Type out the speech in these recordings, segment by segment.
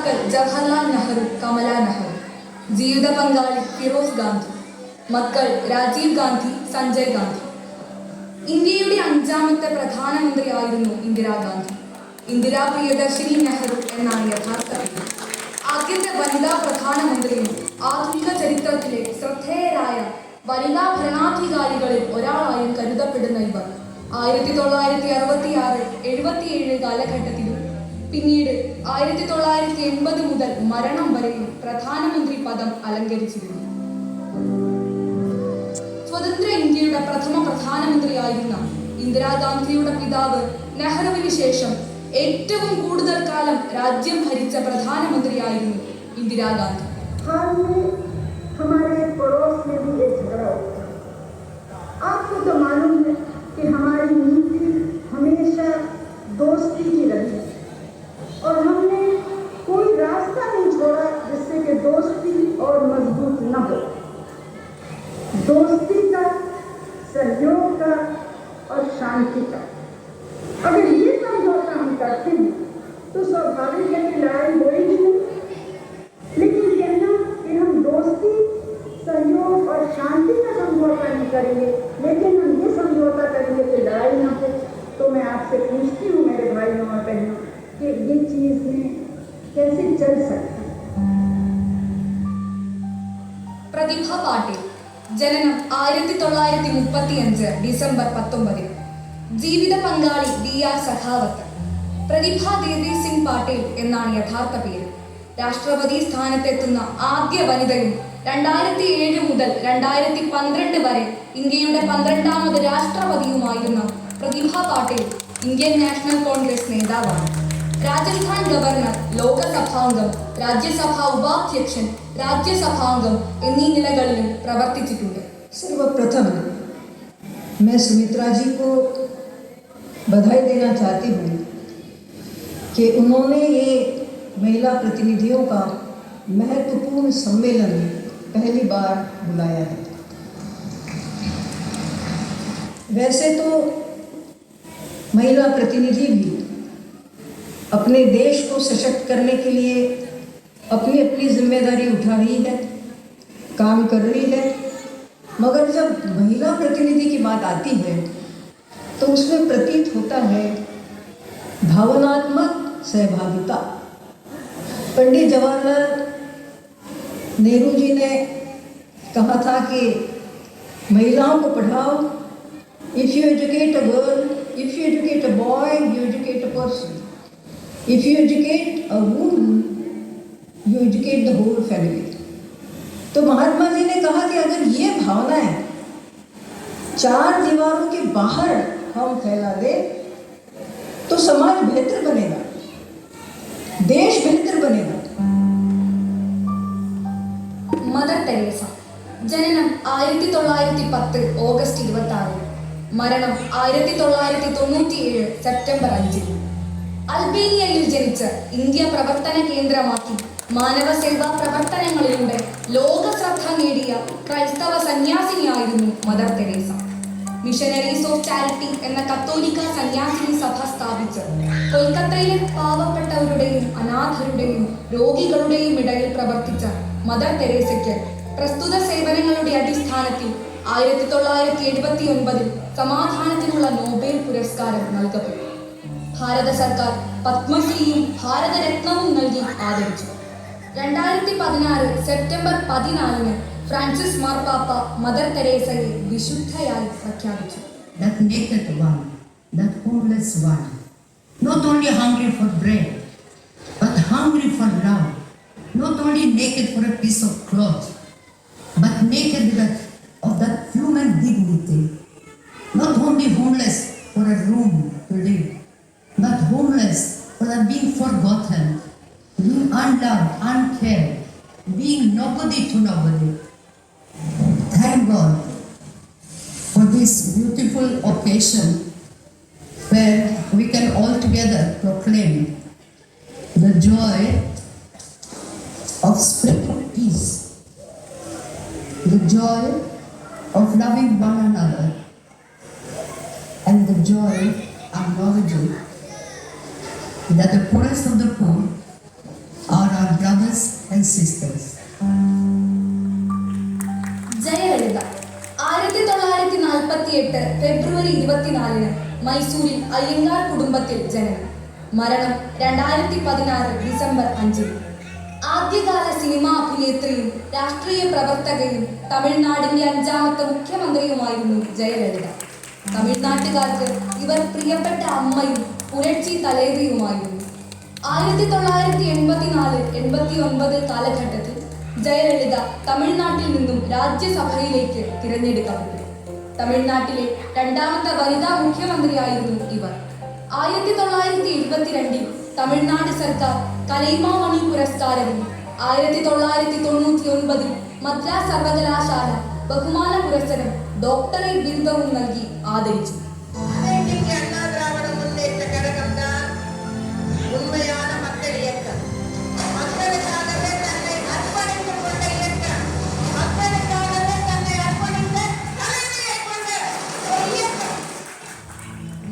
മാതാക്കൾ ജവഹർലാൽ നെഹ്റു, കമല നെഹ്റു. ജീവിത പങ്കാളി ഫിറോസ് ഗാന്ധി. മക്കൾ രാജീവ് ഗാന്ധി, സഞ്ജയ് ഗാന്ധി. ഇന്ത്യയുടെ 5ാമത്തെ പ്രധാനമന്ത്രിയായിരുന്നു ഇന്ദിരാഗാന്ധി. ഇന്ദിരാ പ്രിയദർശിനി നെഹ്റു എന്നാണ് യഥാർത്ഥ പേര്. ആദ്യത്തെ വനിതാ പ്രധാനമന്ത്രിയും ആധുനിക ചരിത്രത്തിലെ ശ്രദ്ധേയരായ വനിതാ ഭരണാധികാരികളിൽ ഒരാളായും കരുതപ്പെടുന്ന ഇവർ 1966, 77 കാലഘട്ടത്തിലും പിന്നീട് 1980 മുതൽ മരണം വരെയും പ്രധാനമന്ത്രി പദം അലങ്കരിച്ചിരുന്നു. സ്വതന്ത്ര ഇന്ത്യയുടെ പ്രഥമ പ്രധാനമന്ത്രിയായിരുന്ന ഇന്ദിരാഗാന്ധിയുടെ പിതാവ് നെഹ്റുവിന് ശേഷം ഏറ്റവും കൂടുതൽ കാലം രാജ്യം ഭരിച്ച പ്രധാനമന്ത്രിയായിരുന്നു ഇന്ദിരാഗാന്ധി. हमारे पड़ोस में भी एक झगड़ा हुआ। आपको तो मालूम है कि हमारी नीति हमेशा दोस्ती की रही है और हमने कोई रास्ता नहीं छोड़ा जिससे कि दोस्ती और मजबूत न हो। दोस्ती का, सहयोग का और शांति का, अगर ये समझौता हम करते हैं तो स्वाभाविक है कि लड़ाई होगी नहीं। लेकिन कहना कि हम दोस्ती, सहयोग और शांति का समझौता नहीं करेंगे लेकिन हम ये समझौता करेंगे कि लड़ाई ना हो, तो मैं आपसे पूछती हूँ मेरे भाइयों और बहनों कि ये चीज़ में कैसे चल सकती है। പ്രതിഭ പാട്ടീൽ. ജനനം 1935 ഡിസംബർ 19. ജീവിത പങ്കാളി DR സഖാവത്ത്. പ്രതിഭ ദേവി സിംഗ് പാട്ടീൽ എന്നാണ് യഥാർത്ഥ പേര്. രാഷ്ട്രപതി സ്ഥാനത്തെത്തുന്ന ആദ്യ വനിതയും 2007 മുതൽ 2012 വരെ ഇന്ത്യയുടെ 12ാമത് രാഷ്ട്രപതിയുമായിരുന്ന പ്രതിഭ പാട്ടീൽ ഇന്ത്യൻ നാഷണൽ കോൺഗ്രസ് നേതാവാണ്. രാജസ്ഥാൻ ഗവർണർ, ലോകസഭാംഗം, രാജ്യസഭാ ഉപാധ്യക്ഷൻ, രാജ്യസഭാംഗം എന്നീ നിലകളിലും പ്രവർത്തിച്ചിട്ടുണ്ട്. सर्वप्रथम मैं सुमित्रा जी को बधाई देना चाहती हूँ कि उन्होंने ये महिला प्रतिनिधियों का महत्वपूर्ण सम्मेलन पहली बार बुलाया है। वैसे तो महिला प्रतिनिधि भी अपने देश को सशक्त करने के लिए अपनी अपनी जिम्मेदारी उठा रही है, काम कर रही है, मगर जब महिला प्रतिनिधि की बात आती है तो उसमें प्रतीत होता है भावनात्मक सहभागिता। पंडित जवाहरलाल नेहरू जी ने कहा था कि महिलाओं को पढ़ाओ. If you educate a girl, if you educate a boy, you educate a person. If you educate a woman, you educate the whole family. तो महात्मा जी ने कहा कि अगर ये भावनाएं 4 दीवारों के बाहर हम फैला दें तो समाज बेहतर बनेगा, देश बेहतर बनेगा. Mother Teresa. ജനനം 1910 ഓഗസ്റ്റ് 26. മരണം 1997 സെപ്റ്റംബർ 5. അൽബേനിയയിൽ ജനിച്ച് ഇന്ത്യ പ്രവർത്തന കേന്ദ്രമാക്കി മാനവ സേവാ പ്രവർത്തനങ്ങളിലൂടെ ലോക ശ്രദ്ധ നേടിയ ക്രൈസ്തവ സന്യാസിനിയായിരുന്നു Mother Teresa. Missionaries of Charity എന്ന കത്തോലിക്ക സന്യാസിനി സഭ സ്ഥാപിച്ച് കൊൽക്കത്തയിലെ പാവപ്പെട്ടവരുടെയും അനാഥരുടെയും രോഗികളുടെയും ഇടയിൽ പ്രവർത്തിച്ച മദർ തെരേസയ്ക്ക് പ്രസ്തുത സേവനങ്ങളുടെ അടിസ്ഥാനത്തിൽ 1979 സമാധാനത്തിനുള്ള നോബൽ പുരസ്കാരം നൽകപ്പെട്ടു. ഭാരത സർക്കാർ പത്മശ്രീയും ഭാരതരത്നവും നൽകി ആദരിച്ചു. 2016 സെപ്റ്റംബർ 14 ഫ്രാൻസിസ് മാർപ്പാപ്പ മദർ തെരേസയെ വിശുദ്ധയായി പ്രഖ്യാപിച്ചു. That naked one, that homeless one, not only hungry for bread, but hungry for love, not only naked for a piece of cloth, but naked of that human dignity, not only homeless for a room to live, but homeless for being forgotten, being unloved, uncared, being nobody to nobody. Thank God for this beautiful occasion where we can all together proclaim the joy of spiritual peace, the joy of loving one another, and the joy of acknowledging that the poorest of the poor are our brothers and sisters. Jayalalithaa 1948 ഫെബ്രുവരി 24 മൈസൂരിൽ അയ്യങ്കാർ കുടുംബത്തിൽ ജനനം. മരണം 2016 December 5. ആദ്യകാല cinema അഭിനേത്രിയും രാഷ്ട്രീയ പ്രവർത്തകയും തമിഴ്നാടിന്റെ 5ാമത്തെ മുഖ്യമന്ത്രിയുമായിരുന്നു ജയലളിത. തമിഴ്നാട്ടുകാർക്ക് ഇവർ പ്രിയപ്പെട്ട അമ്മയും പുരട്ചി തലേവിയുമായിരുന്നു. 1984-89 കാലഘട്ടത്തിൽ ജയലളിത തമിഴ്നാട്ടിൽ നിന്നും രാജ്യസഭയിലേക്ക് തിരഞ്ഞെടുക്കപ്പെട്ടു. തമിഴ്നാട്ടിലെ 2ാമത്തെ വനിതാ മുഖ്യമന്ത്രിയായിരുന്നു ഇവർ. 1972 തമിഴ്നാട് സർക്കാർ കലൈമാമണി പുരസ്കാരവും 1999 മദ്രാസ് സർവകലാശാല ബഹുമാന പുരസ്കാരം ഡോക്ടറേറ്റ് ബിരുദവും നൽകി ആദരിച്ചു. உண்மையான மக்கள் இயக்கம், மக்களுக்காகவே தன்னை அர்ப்பணித்துக் கொண்ட இயக்கம், மக்களுக்காகவே தன்னை அர்ப்பணித்த தலைமையை கொண்ட ஒரு இயக்கம்.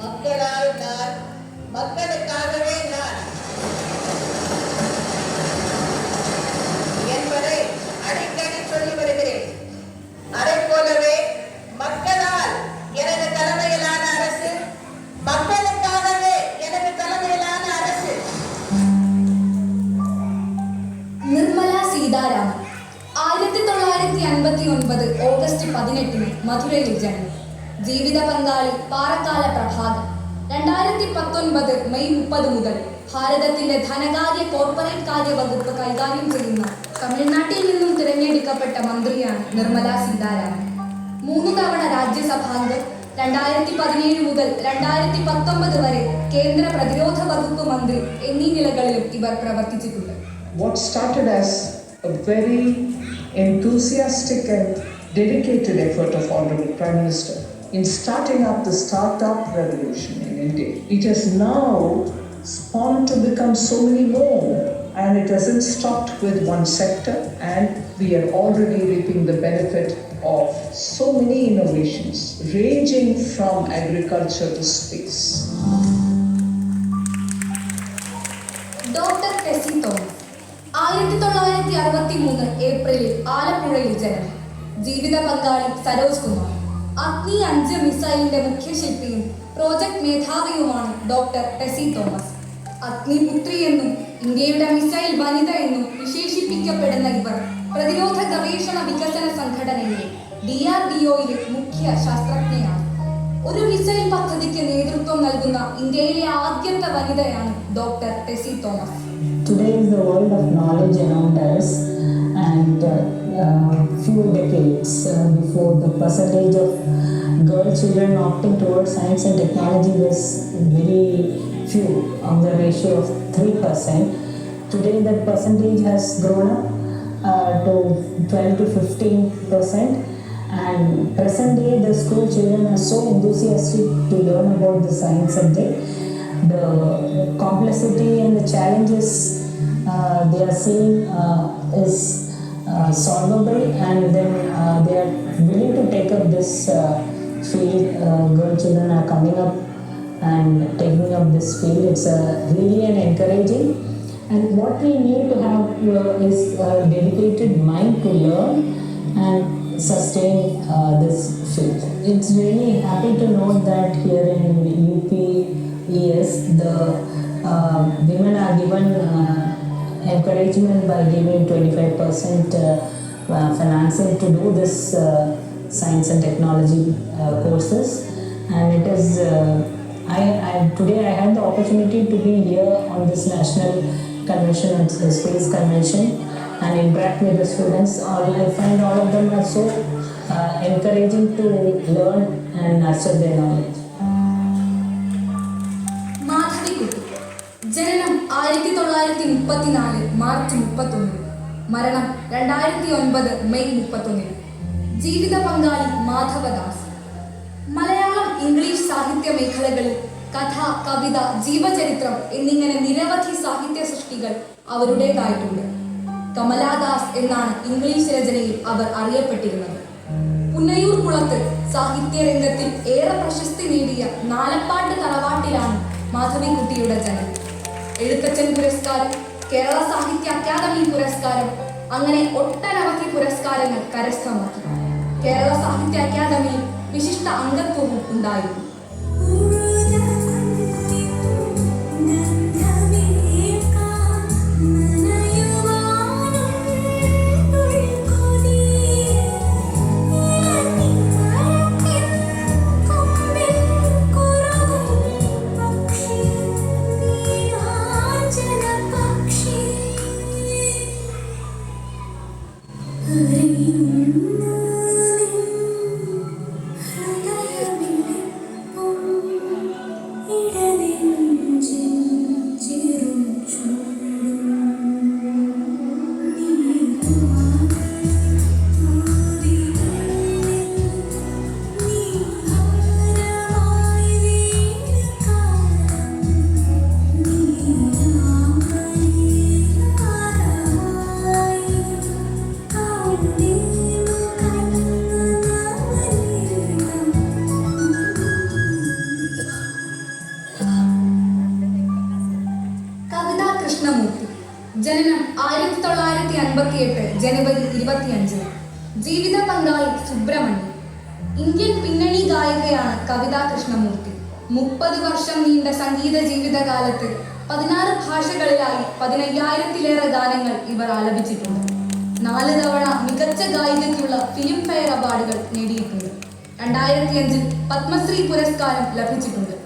மக்களால் நான், மக்களுக்காகவே நான் என்பதை அடிக்கடி சொல்லி வருகிறேன். அதை போலவே மக்களால் எனது தலைமையிலான அரசு, மக்களுக்காகவே எனது தலைமையிலான அரசு. നിർമ്മല സീതാരാമൻ 1959 ഓഗസ്റ്റ് 18 മധുരയിൽ ജനനം. ജീവിത പങ്കാളി പാറക്കാല പ്രഭാകർ. 2019 മെയ് 30 മുതൽ ഭാരതത്തിന്റെ ധനകാര്യ കോർപ്പറേറ്റ് കാര്യ വകുപ്പ് കൈകാര്യം ചെയ്യുന്ന തമിഴ്നാട്ടിൽ നിന്നും തിരഞ്ഞെടുക്കപ്പെട്ട മന്ത്രിയാണ് നിർമ്മല സീതാരാമൻ. 3 തവണ രാജ്യസഭാംഗം. 2017 മുതൽ 2019 വരെ കേന്ദ്ര പ്രതിരോധ വകുപ്പ് മന്ത്രി എന്നീ നിലകളിലും ഇവർ പ്രവർത്തിച്ചിട്ടുണ്ട്. What started as a very enthusiastic and dedicated effort of Honorable Prime Minister in starting up the startup revolution in India, it has now spawned to become so many more, and it hasn't stopped with one sector, and we are already reaping the benefit of so many innovations ranging from agriculture to space. Doctor Tessy Thomas 1963 ഏപ്രിലിൽ ആലപ്പുഴയിൽ ജനനം. ജീവിത പങ്കാളി സരോജ് കുമാർ. അഗ്നി 5 മിസൈലിന്റെ മുഖ്യശില്പിയും project മേധാവിയുമാണ് doctor Tessy Thomas. Agniputhri എന്നും ഇന്ത്യയുടെ missile വനിത എന്നും വിശേഷിപ്പിക്കപ്പെടുന്ന ഇവർ പ്രതിരോധ ഗവേഷണ വികസന സംഘടനയിലെ DRDOയിലെ മുഖ്യ ശാസ്ത്രജ്ഞയാണ്. ഒരു മിസൈൽ പദ്ധതിക്ക് നേതൃത്വം നൽകുന്ന ഇന്ത്യയിലെ ആദ്യത്തെ വനിതയാണ് doctor Tessy Thomas. Today is the world of knowledge around us, and few decades before, the percentage of girl children opting towards science and technology was very few, on the ratio of 3%. Today that percentage has grown up to 12 to 15%, and present day the school children are so enthusiastic to learn about the science subject. The complexity and the challenges they are seeing is solvable, and then they are willing to take up this field. Girl children are coming up and taking up this field. It's really an encouraging, and what we need to have is a dedicated mind to learn and sustain this field. It's really happy to note that here in UP Yes, the women are given encouragement by giving 25% financing to do this science and technology courses, and it is today I had the opportunity to be here on this national convention, space convention, and interact with the students. I find all of them are so encouraging to learn and nurture their knowledge. ജനനം 1934 March 31. മരണം 2009 May 31. ജീവിത പങ്കാളി Madhavadas. Malayalam English സാഹിത്യ മേഖലകളിൽ കഥ, കവിത, ജീവചരിത്രം എന്നിങ്ങനെ നിരവധി സാഹിത്യ സൃഷ്ടികൾ അവരുടേതായിട്ടുണ്ട്. കമലാദാസ് എന്നാണ് ഇംഗ്ലീഷ് രചനയിൽ അവർ അറിയപ്പെട്ടിരുന്നത്. പുന്നയൂർ കുളത്ത് സാഹിത്യ രംഗത്തിൽ ഏറെ പ്രശസ്തി നേടിയ നാലപ്പാട്ട് തറവാട്ടിലാണ് മാധവിക്കുട്ടിയുടെ ജനനം. എഴുത്തച്ഛൻ പുരസ്കാരം, കേരള സാഹിത്യ അക്കാദമി പുരസ്കാരം, അങ്ങനെ ഒട്ടനവധി പുരസ്കാരങ്ങൾ കരസ്ഥമാക്കി. കേരള സാഹിത്യ അക്കാദമിയിൽ വിശിഷ്ട അംഗത്വവും ഉണ്ടായിരുന്നു. ജനനം 1958 ജനുവരി 25. ജീവിത പങ്കാളി സുബ്രഹ്മണ്യം. ഇന്ത്യൻ പിന്നണി ഗായികയാണ് കവിതാ കൃഷ്ണമൂർത്തി. 30 വർഷം നീണ്ട സംഗീത ജീവിതകാലത്ത് 16 ഭാഷകളിലായി 15,000-ലേറെ ഗാനങ്ങൾ ഇവർ ആലപിച്ചിട്ടുണ്ട്. 4 തവണ മികച്ച ഗായികയ്ക്കുള്ള ഫിലിം ഫെയർ അവാർഡുകൾ നേടിയിട്ടുണ്ട്. 2005 പത്മശ്രീ പുരസ്കാരം ലഭിച്ചിട്ടുണ്ട്.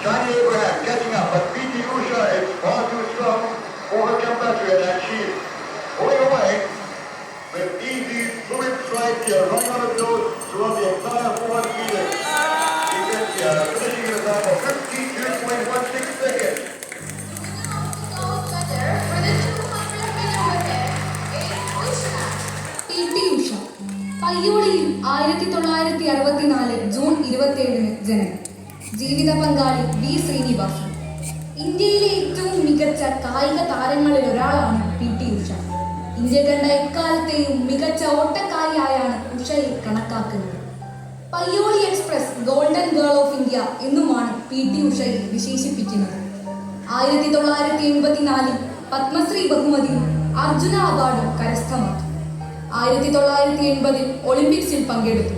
Shiny Abraham catching up, but P.T. Usha is far too strong for her compatriot, and she is pulling away with easy, fluid stride here, running on her toes throughout the entire 400 meters. She gets finishing in a time of 52.16 seconds. P.T. Usha. പയ്യോളിയിൽ 1964 June 27 ജനനം. ജീവിത പങ്കാളി V Sreenivasan. ഇന്ത്യയിലെ ഏറ്റവും മികച്ച കായിക താരങ്ങളിൽ ഒരാളാണ് P.T. Usha. India കണ്ട എക്കാലത്തെയും മികച്ച ഓട്ടക്കാരിയായാണ് ഉഷയെ കണക്കാക്കുന്നത്. Payyoli express golden girl of India എന്നുമാണ് P.T. ഉഷയെ വിശേഷിപ്പിക്കുന്നത്. 1984 പത്മശ്രീ ബഹുമതിയും അർജുന അവാർഡും കരസ്ഥമാക്കി. 1980 ഒളിമ്പിക്സിൽ പങ്കെടുത്തു.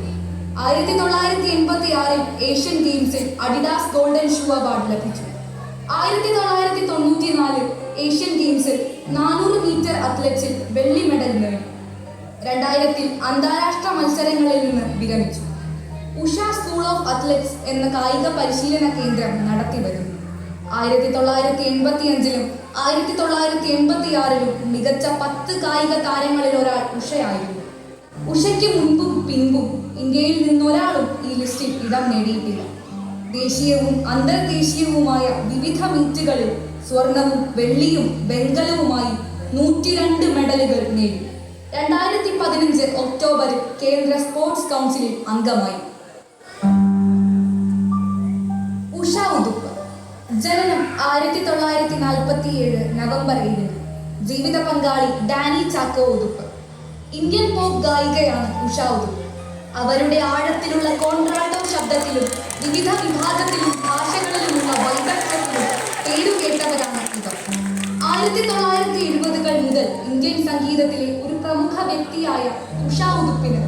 1986 ഏഷ്യൻ ഗെയിംസിൽ അഡിഡാസ് ഗോൾഡൻ ഷൂ അവാർഡ് ലഭിച്ചു. 1994 ഏഷ്യൻ ഗെയിംസിൽ 400 മീറ്റർ അത്ലറ്റ്സിൽ വെള്ളി മെഡൽ നേടി. 2000 അന്താരാഷ്ട്ര മത്സരങ്ങളിൽ നിന്ന് വിരമിച്ചു. ഉഷ സ്കൂൾ ഓഫ് അത്ലറ്റ്സ് എന്ന കായിക പരിശീലന കേന്ദ്രം നടത്തിവരുന്നു. 1985 1986 മികച്ച 10 കായിക താരങ്ങളിൽ ഒരാൾ ഉഷയായിരുന്നു. ഉഷയ്ക്ക് മുൻപും പിൻപും ഇന്ത്യയിൽ നിന്നൊരാളും ഈ ലിസ്റ്റിൽ ഇടം നേടിയിട്ടില്ല. ദേശീയവും അന്തർദേശീയവുമായ വിവിധ മീറ്റുകളിൽ സ്വർണവും വെള്ളിയും വെങ്കലവുമായി 102 മെഡലുകൾ നേടി. 2015 ഒക്ടോബറിൽ കേന്ദ്ര സ്പോർട്സ് കൗൺസിലിൽ അംഗമായി. ഉഷ ഉദുപ്പ്. ജനനം 1947 നവംബർ 7. ജീവിത പങ്കാളി ഡാനി ചാക്കോ ഉദുപ്പ്. ഇന്ത്യൻ പോപ്പ് ഗായികയാണ് ഉഷ ഉദുപ്പ്. അവരുടെ ആഴത്തിലുള്ള കോൺട്രാൾട്ടോ ശബ്ദത്തിലും വിവിധ വിഭാഗത്തിലും ഭാഷകളിലുമുള്ള വൈദഗ്ധ്യത്തിലും പേരുകേട്ടവരാണ് ഇവർ. 1970-കൾ മുതൽ ഇന്ത്യൻ സംഗീതത്തിലെ ഒരു പ്രമുഖ വ്യക്തിയായ ഉഷ ഉദുപ്പിന്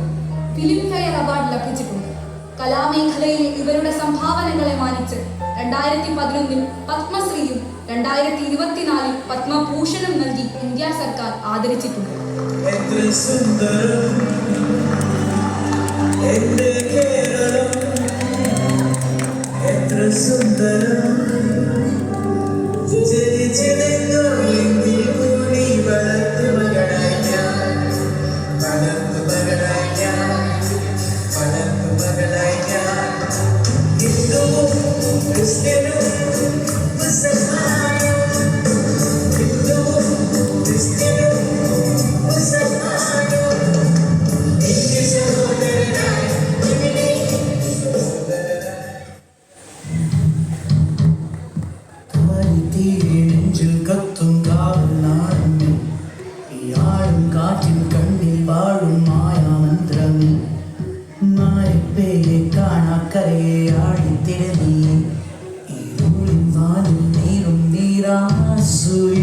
ഫിലിം ഫെയർ അവാർഡ് ലഭിച്ചിട്ടുണ്ട്. കലാമേഖലയിലെ ഇവരുടെ സംഭാവനകളെ മാനിച്ച് 2011 പത്മശ്രീയും 2024 പത്മഭൂഷണും നൽകി ഇന്ത്യ സർക്കാർ ആദരിച്ചിട്ടുണ്ട്. എത്ര സുന്ദരം എന്റെ കേരളം, എത്ര സുന്ദരം ജനിച്ചിടുന്നു ഇന്ത്യ കൂടി വളർത്തു മകളായി ഞാൻ, വളർത്തു മകളായി ഞാൻ, വളർത്തു മകളായി ഞാൻ. ഹിന്ദുവും ക്രിസ്ത്യനും മുസൽമാനും, ഹിന്ദുവും ക്രിസ്ത്യനും മുസൽമാനും എന്റെ സഹോദരനായി ഇവിടെ നെഞ്ചിൽ കത്തും കാവലാടും ഈ ആടും കാറ്റിൻ കണ്ണിൽ വാഴും മായാമന്ത്രം. മായപ്പേയെ കാണാക്കരയെ ആടിത്തിരതി ഈ ഊളിൻ വാലും നീരും നീരാസൂയ